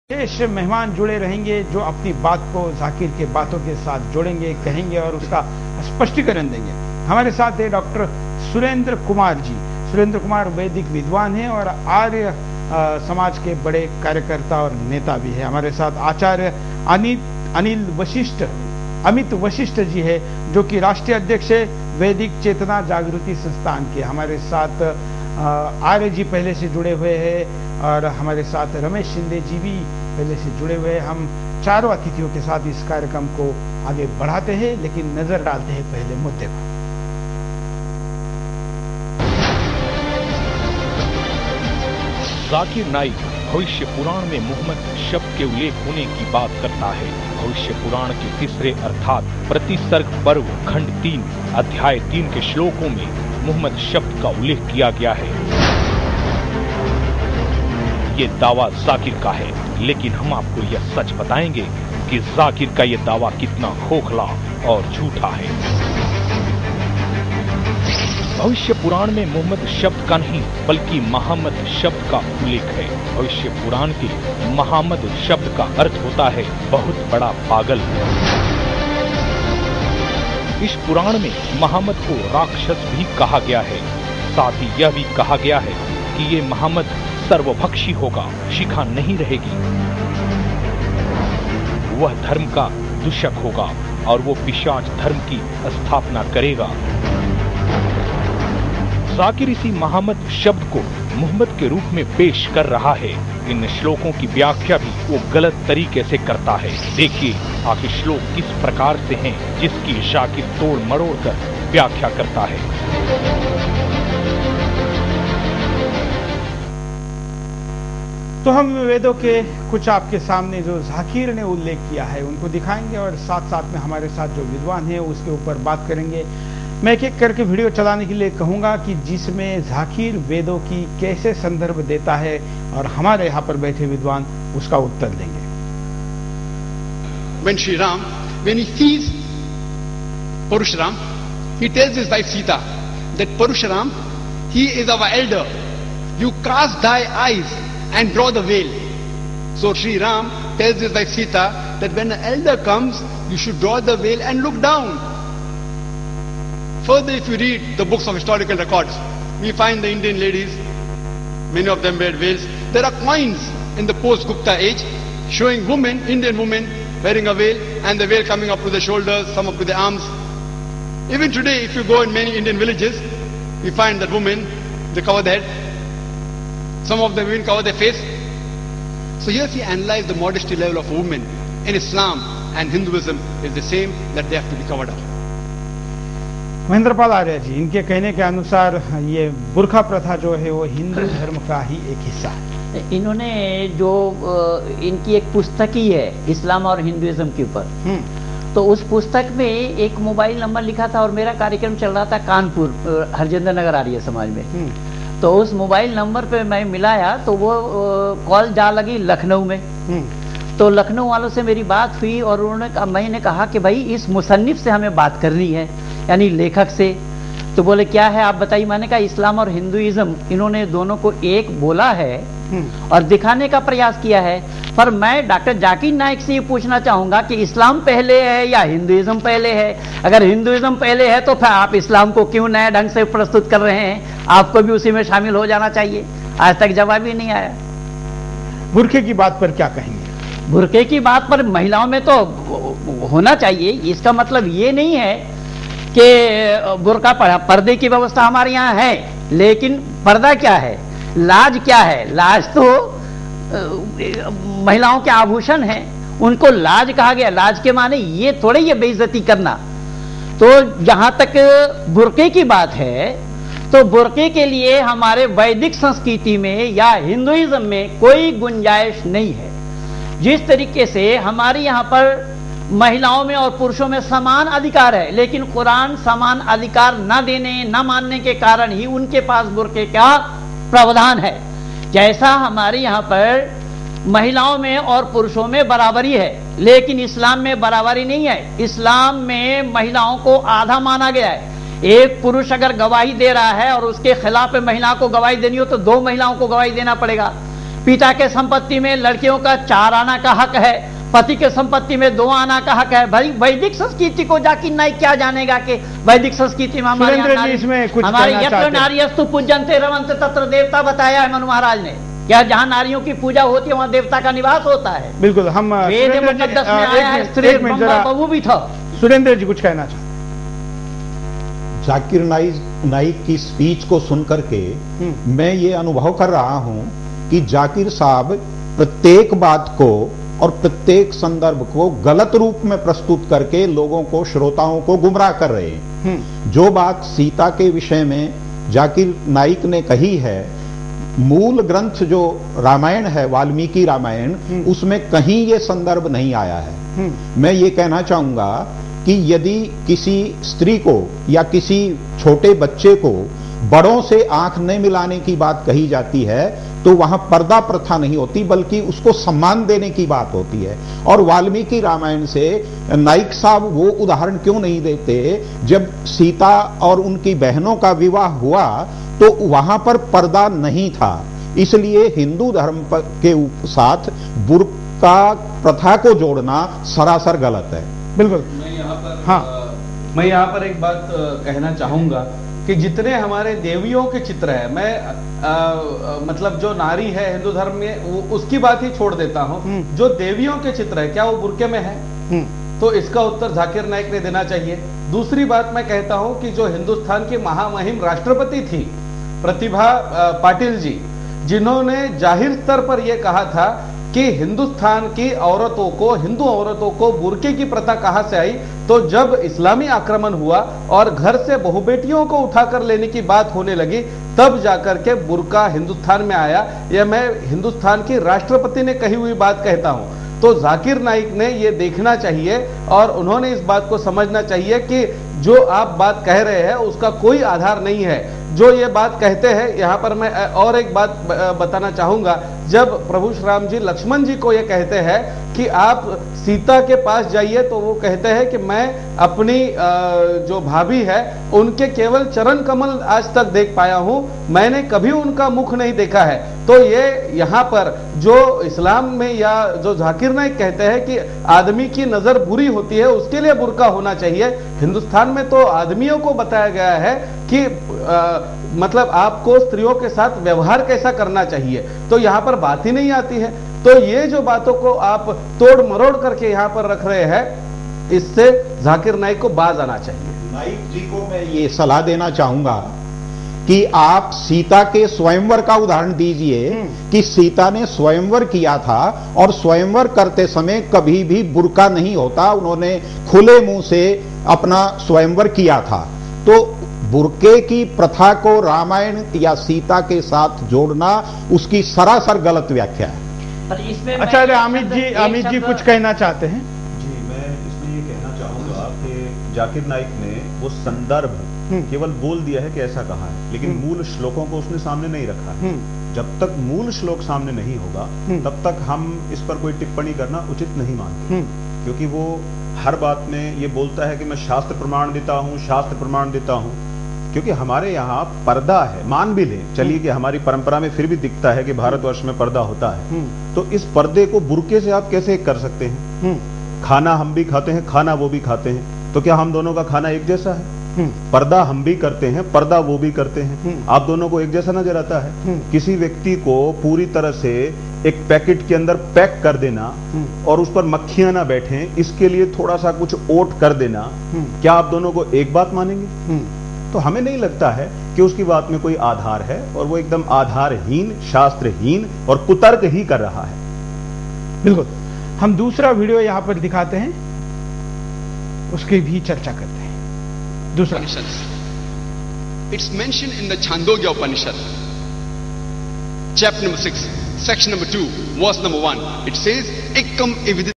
विशेष मेहमान जुड़े रहेंगे जो अपनी बात को जाकिर के बातों के साथ जोड़ेंगे, कहेंगे और उसका स्पष्टीकरण देंगे। हमारे साथ है डॉक्टर सुरेंद्र कुमार जी। सुरेंद्र कुमार वैदिक विद्वान हैं और आर्य समाज के बड़े कार्यकर्ता और नेता भी है। हमारे साथ आचार्य अमित वशिष्ठ जी है जो कि राष्ट्रीय अध्यक्ष है वैदिक चेतना जागृति संस्थान के। हमारे साथ आर्य जी पहले से जुड़े हुए हैं और हमारे साथ रमेश शिंदे जी भी पहले से जुड़े हुए हैं। हम चारों अतिथियों के साथ इस कार्यक्रम को आगे बढ़ाते हैं, लेकिन नजर डालते हैं पहले मुद्दे पर। जाकिर नाइक भविष्य पुराण में मोहम्मद शब्द के उल्लेख होने की बात करता है। भविष्य पुराण के तीसरे अर्थात प्रतिसर्ग पर्व खंड 3 अध्याय 3 के श्लोकों में मोहम्मद शब्द का उल्लेख किया गया है। ये दावा जाकिर का है, लेकिन हम आपको यह सच बताएंगे कि जाकिर का यह दावा कितना खोखला और झूठा है। भविष्य पुराण में मोहम्मद शब्द का नहीं बल्कि मोहम्मद शब्द का उल्लेख है। भविष्य पुराण के मोहम्मद शब्द का अर्थ होता है बहुत बड़ा पागल। इस पुराण में मोहम्मद को राक्षस भी कहा गया है। साथ ही यह भी कहा गया है कि ये मोहम्मद सर्वभक्षी होगा, शिखा नहीं रहेगी। वह धर्म का दूषक होगा और वो पिशाच धर्म की स्थापना करेगा। जाकिर इसी मोहम्मद शब्द को मोहम्मद के रूप में पेश कर रहा है। इन श्लोकों की व्याख्या भी वो गलत तरीके से करता है। देखिए आखिर श्लोक किस प्रकार से हैं जिसकी जाकिर तोड़ मरोड़ कर व्याख्या करता है। तो हम वेदों के कुछ आपके सामने जो जाकिर ने उल्लेख किया है उनको दिखाएंगे और साथ साथ में हमारे साथ जो विद्वान है उसके ऊपर बात करेंगे। मैं एक एक करके वीडियो चलाने के लिए कहूंगा कि जिसमें जाकिर वेदों की कैसे संदर्भ देता है और हमारे यहाँ पर बैठे विद्वान उसका उत्तर देंगे। When Sri Ram, when he sees Parusharam, he tells his wife Sita that Parusharam, he is our elder. You cast thy eyes and draw the veil. So Sri Ram tells his wife Sita that when an elder comes, you should draw the veil and look down. Further, if you read the books of historical records, we find the Indian ladies, many of them wear veils. There are coins in the post-Gupta age showing women, Indian women, wearing a veil and the veil coming up to the shoulders, some up to the arms. Even today, if you go in many Indian villages, we find that women, they cover their head. Some of them even cover their face. So here we analyze the modesty level of a woman in Islam and Hinduism is the same, that they have to be covered up. Mahendrapal आर्य जी, इनके कहने के अनुसार ये बुर्खा प्रथा जो है वो हिंदू धर्म का ही एक हिस्सा है। इन्होंने जो इनकी एक पुस्तक ही है इस्लाम और हिंदुइज्म के ऊपर, तो उस पुस्तक में एक मोबाइल नंबर लिखा था और मेरा कार्यक्रम चल रहा था कानपुर हरजिंदर नगर आर्य समाज में। तो उस मोबाइल नंबर पे मैं मिलाया तो वो कॉल जा लगी लखनऊ में। तो लखनऊ वालों से मेरी बात हुई और मैंने कहा कि भाई इस मुसन्निफ से हमें बात करनी है, यानी लेखक से। तो बोले क्या है आप बताइए। मैंने कहा इस्लाम और हिंदुइज्म इन्होंने दोनों को एक बोला है और दिखाने का प्रयास किया है। पर मैं डॉक्टर जाकिर नाइक से ये पूछना चाहूंगा कि इस्लाम पहले है या हिंदुइज्म पहले है? अगर हिंदुइज्म पहले है तो फिर आप इस्लाम को क्यों नए ढंग से प्रस्तुत कर रहे हैं? आपको भी उसी में शामिल हो जाना चाहिए। आज तक जवाब ही नहीं आया। बुर्खे की बात पर क्या कहेंगे? बुर्के की बात पर महिलाओं में तो होना चाहिए। इसका मतलब ये नहीं है कि बुर्का पर्दे की व्यवस्था हमारे यहाँ है, लेकिन पर्दा क्या है, लाज क्या है? लाज तो महिलाओं के आभूषण हैं, उनको लाज कहा गया। लाज के माने ये थोड़े ये बेइज्जती करना। तो जहां तक बुर्के की बात है तो बुर्के के लिए हमारे वैदिक संस्कृति में या हिंदुइज्म में कोई गुंजाइश नहीं है। जिस तरीके से हमारे यहाँ पर महिलाओं में और पुरुषों में समान अधिकार है, लेकिन कुरान समान अधिकार न देने न मानने के कारण ही उनके पास बुर्के का प्रावधान है। जैसा हमारे यहाँ पर महिलाओं में और पुरुषों में बराबरी है, लेकिन इस्लाम में बराबरी नहीं है। इस्लाम में महिलाओं को आधा माना गया है। एक पुरुष अगर गवाही दे रहा है और उसके खिलाफ महिला को गवाही देनी हो तो 2 महिलाओं को गवाही देना पड़ेगा। पिता के संपत्ति में लड़कियों का 4 आना का हक है, पति के संपत्ति में 2 आना का हक है। भाई वैदिक संस्कृति को जाकिर नाइक क्या जानेगा कि वैदिक संस्कृति में हमारे यत्र नार्यस्तु पूज्यन्ते रमन्ते तत्र देवता बताया है मनु महाराज ने। क्या जहां नारियों की पूजा होती है वहां देवता का निवास होता है। बिल्कुल, हम वेद मुकद्दस में आया है स्त्री बहू भी था। सुरेंद्र जी कुछ कहना चाहते? जाकिर नाइक की स्पीच को सुनकर के मैं ये अनुभव कर रहा हूं कि जाकिर साहब प्रत्येक बात को और प्रत्येक संदर्भ को गलत रूप में प्रस्तुत करके लोगों को, श्रोताओं को गुमराह कर रहे हैं। जो बात सीता के विषय में जाकिर नाइक ने कही है, मूल ग्रंथ जो रामायण है, वाल्मीकि रामायण, उसमें कहीं ये संदर्भ नहीं आया है। मैं ये कहना चाहूंगा कि यदि किसी स्त्री को या किसी छोटे बच्चे को बड़ों से आंख नहीं मिलाने की बात कही जाती है तो वहां पर्दा प्रथा नहीं होती, बल्कि उसको सम्मान देने की बात होती है। और वाल्मीकि रामायण से नाइक साहब वो उदाहरण क्यों नहीं देते, जब सीता और उनकी बहनों का विवाह हुआ तो वहां पर पर्दा नहीं था, इसलिए हिंदू धर्म के साथ बुर्का प्रथा को जोड़ना सरासर गलत है। बिल्कुल। मैं यहाँ पर एक बात कहना चाहूंगा कि जितने हमारे देवियों के चित्र है, मैं मतलब जो नारी है हिंदू धर्म में उसकी बात ही छोड़ देता हूं, जो देवियों के चित्र है क्या वो बुर्के में है? तो इसका उत्तर जाकिर नाइक ने देना चाहिए। दूसरी बात मैं कहता हूं कि जो हिंदुस्तान की महामहिम राष्ट्रपति थी प्रतिभा पाटिल जी, जिन्होंने जाहिर स्तर पर यह कहा था कि हिंदुस्तान की औरतों को, हिंदू औरतों को बुर्के की प्रथा कहां से आई, तो जब इस्लामी आक्रमण हुआ और घर से बहु बेटियों को उठाकर लेने की बात होने लगी, तब जाकर के बुर्का हिंदुस्तान में आया। यह मैं हिंदुस्तान की राष्ट्रपति ने कही हुई बात कहता हूं। तो जाकिर नाइक ने यह देखना चाहिए और उन्होंने इस बात को समझना चाहिए कि जो आप बात कह रहे हैं उसका कोई आधार नहीं है। जो ये बात कहते हैं, यहां पर मैं और एक बात बताना चाहूंगा, जब प्रभु श्री राम जी लक्ष्मण जी को ये कहते हैं कि आप सीता के पास जाइए, तो वो कहते हैं कि मैं अपनी जो भाभी है उनके केवल चरण कमल आज तक देख पाया हूं, मैंने कभी उनका मुख नहीं देखा है। तो ये यहां पर जो इस्लाम में या जो जाकिर नाइक कहते हैं कि आदमी की नजर बुरी होती है उसके लिए बुर्का होना चाहिए, हिंदुस्तान में तो आदमियों को बताया गया है कि मतलब आपको स्त्रियों के साथ व्यवहार कैसा करना चाहिए, तो यहां पर बात ही नहीं आती है। तो ये जो बातों को आप तोड़ मरोड़ करके यहां पर रख रहे हैं, इससे जाकिर नाइक को बाज आना चाहिए। नाइक जी को मैं ये सलाह देना चाहूंगा कि आप सीता के स्वयंवर का उदाहरण दीजिए कि सीता ने स्वयंवर किया था और स्वयंवर करते समय कभी भी बुर्का नहीं होता, उन्होंने खुले मुंह से अपना स्वयंवर किया था। तो बुर्के की प्रथा को रामायण या सीता के साथ जोड़ना उसकी सरासर गलत व्याख्या है। अच्छा, अमित जी कुछ कहना चाहते हैं? जी, मैं इसमें ये कहना चाहूंगा कि जाकिर नाइक ने वो संदर्भ केवल बोल दिया है कि ऐसा कहा है, लेकिन मूल श्लोकों को उसने सामने नहीं रखा है। जब तक मूल श्लोक सामने नहीं होगा तब तक हम इस पर कोई टिप्पणी करना उचित नहीं मानते, क्योंकि वो हर बात में ये बोलता है कि मैं शास्त्र प्रमाण देता हूं, शास्त्र प्रमाण देता हूं। क्योंकि हमारे यहाँ पर्दा है, मान भी ले चलिए कि हमारी परंपरा में फिर भी दिखता है कि भारतवर्ष में पर्दा होता है, तो इस पर्दे को बुर्के से आप कैसे कर सकते हैं? खाना हम भी खाते हैं, खाना वो भी खाते हैं, तो क्या हम दोनों का खाना एक जैसा है? पर्दा हम भी करते हैं, पर्दा वो भी करते हैं, आप दोनों को एक जैसा नजर आता है? किसी व्यक्ति को पूरी तरह से एक पैकेट के अंदर पैक कर देना और उस पर मक्खियां ना बैठे, इसके लिए थोड़ा सा कुछ ओट कर देना, क्या आप दोनों को एक बात मानेंगे? तो हमें नहीं लगता है कि उसकी बात में कोई आधार है, और वो एकदम आधारहीन, शास्त्रहीन और कुतर्क ही कर रहा है। बिल्कुल। हम दूसरा वीडियो यहां पर दिखाते हैं, उसकी भी चर्चा करते हैं। दूसरा, it's mention in the Chandogya Upanishad, chapter number 6, section number 2, verse number 1. It says Ekam